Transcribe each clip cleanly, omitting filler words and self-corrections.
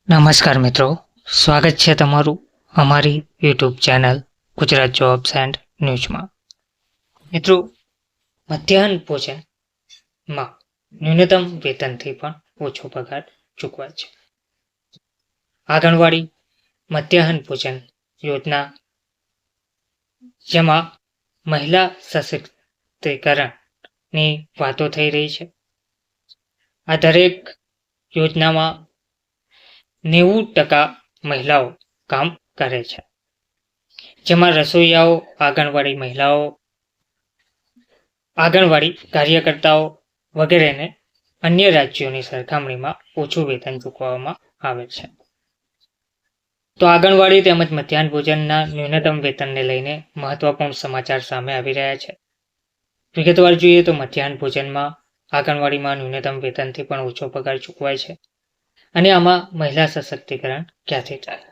નમસ્કાર મિત્રો, સ્વાગત છે તમારું અમારી YouTube channel Gujarat jobs and ન્યૂઝમાં. મિત્રો, મધ્યાહન ભોજનમાં ન્યૂનતમ વેતનથી પણ ઓછો પગાર ચૂકવાય છે. આંગણવાડી મધ્યાહન ભોજન યોજના, જેમાં મહિલા સશક્તિકરણની વાતો થઈ રહી છે. આ દરેક યોજનામાં 90% મહિલાઓ કામ કરે છે, જેમાં રસોઈયાઓ, આંગણવાડી મહિલાઓ, આંગણવાડી કાર્યકર્તાઓ વગેરેને અન્ય રાજ્યોની સરખામણીમાં ઓછું વેતન ચૂકવવામાં આવે છે. તો આંગણવાડી તેમજ મધ્યાહન ભોજનના ન્યૂનતમ વેતનને લઈને મહત્વપૂર્ણ સમાચાર સામે આવી રહ્યા છે. વિગતવાર જોઈએ તો મધ્યાહન ભોજનમાં આંગણવાડીમાં ન્યૂનતમ વેતનથી પણ ઓછો પગાર ચૂકવાય છે. અને આમાં મહિલા સશક્તિકરણ ક્યાંથી થાય?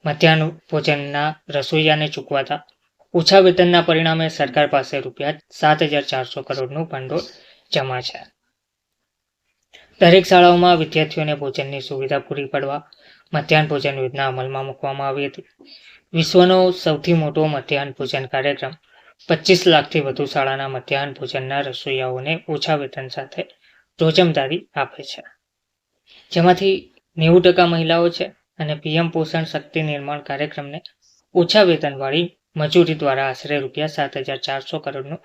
મધ્યાહન ભોજનના રસોઈયાને ચૂકવાતા ઓછા વેતનના પરિણામે સરકાર પાસે ₹7,400 કરોડનું ભંડોળ જમા છે. દરેક શાળાઓમાં વિદ્યાર્થીઓને ભોજનની સુવિધા પૂરી પાડવા મધ્યાહન ભોજન યોજના અમલમાં મૂકવામાં આવી હતી. વિશ્વનો સૌથી મોટો મધ્યાહન ભોજન કાર્યક્રમ 25 લાખથી વધુ શાળાના મધ્યાહન ભોજનના રસોઈયાઓને ઓછા વેતન સાથે રોજમદારી આપે છે, જેમાંથી 90% મહિલાઓ છે. અને પીએમ પોષણ શક્તિ નિર્માણ કાર્યક્રમને ઓછા વેતનવાળી મજૂરી દ્વારા આશરે ₹7,400 કરોડનું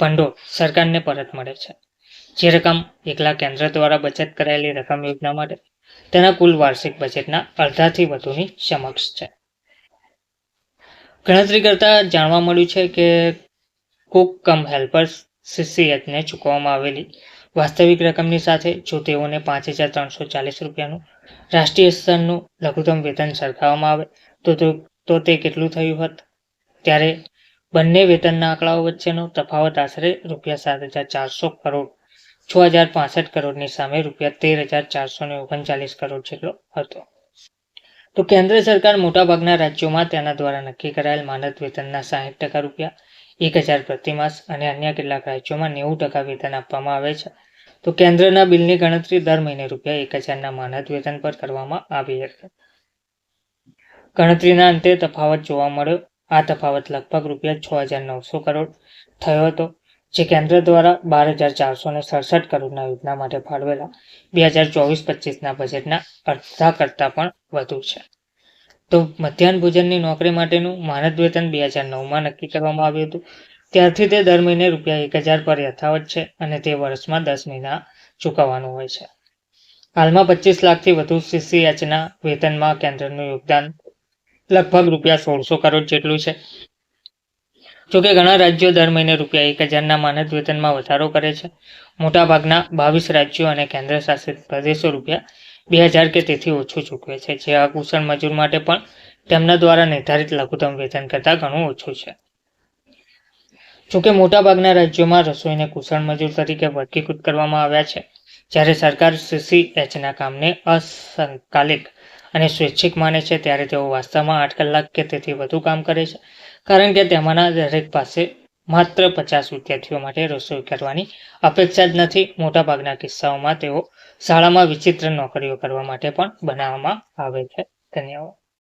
ભંડોળ સરકારને પરત મળે છે. જે રકમ એકલા કેન્દ્ર દ્વારા બચત કરાયેલી રકમ યોજના માટે તેના કુલ વાર્ષિક બજેટના અડધાથી વધુની સમકક્ષ છે. ગણતરી કરતા જાણવા મળ્યું છે કે કુક કમ હેલ્પર્સ CCHને ચૂકવવામાં આવેલી વાસ્તવિક રકમની સાથે જો તેઓને ₹5,340 રાષ્ટ્રીય સ્તરનું લઘુત્તમ વેતન સરખાવવામાં આવે તો તે કેટલું થયું હોત? ત્યારે બંને વેતનના આંકડાઓ વચ્ચેનો તફાવત આશરે ₹7,400 કરોડ 6,065 કરોડની સામે ₹13,439 કરોડ જેટલો હતો. તો કેન્દ્ર સરકાર મોટાભાગના રાજ્યોમાં તેના દ્વારા નક્કી કરાયેલ માનદ વેતનના 60% ₹1,000 પ્રતિમાસ અને અન્ય કેટલાક રાજ્યોમાં 90% વેતન આપવામાં આવે છે. તો કેન્દ્રના બિલની ગણતરી દર મહિને ₹1,000ના માનદ વેતન પર કરવામાં આવી હતી. ગણતરીના અંતે તફાવત જોવા મળ્યો. આ તફાવત લગભગ ₹6,900 કરોડ થયો હતો, જે કેન્દ્ર દ્વારા 12,467 કરોડના યોજના માટે ફાળવેલા 2024-25ના બજેટના અડધા કરતાં પણ વધુ છે. તો મધ્યાહન ભોજનની નોકરી માટેનું માનદ વેતન 2009માં નક્કી કરવામાં આવ્યું હતું. ત્યારથી તે દર મહિને ₹1,000 પર યથાવત છે અને તે વર્ષમાં 10 મહિના ચૂકવવાનું હોય છે. હાલમાં 25 લાખથી વધુ CCHના વેતનમાં કેન્દ્રનું યોગદાન લગભગ ₹1,600 કરોડ જેટલું છે. જોકે ઘણા રાજ્યો દર મહિને ₹1,000ના માનદ વેતનમાં વધારો કરે છે. મોટાભાગના 22 રાજ્યો અને કેન્દ્ર શાસિત પ્રદેશો ₹2,000 કે તેથી ઓછું ચૂકવે છે, જે અકુશળ મજૂર માટે પણ તેમના દ્વારા નિર્ધારિત લઘુત્તમ વેતન કરતાં ઘણું ઓછું છે. જોકે મોટાભાગના રાજ્યોમાં રસોઈને કુશળ મજૂર તરીકે વર્ગીકૃત કરવામાં આવ્યા છે, જ્યારે સરકાર CCHના કામને અસંકાલિક અને સ્વૈચ્છિક માને છે, ત્યારે તેઓ વાસ્તવમાં 8 કલાક કે તેથી વધુ કામ કરે છે, કારણ કે તેમાંના દરેક પાસે માત્ર 50 વિદ્યાર્થીઓ માટે રસોઈ કરવાની અપેક્ષા જ નથી. મોટાભાગના કિસ્સાઓમાં તેઓ શાળામાં વિચિત્ર નોકરીઓ કરવા માટે પણ બનાવવામાં આવે છે. ધન્યવાદ.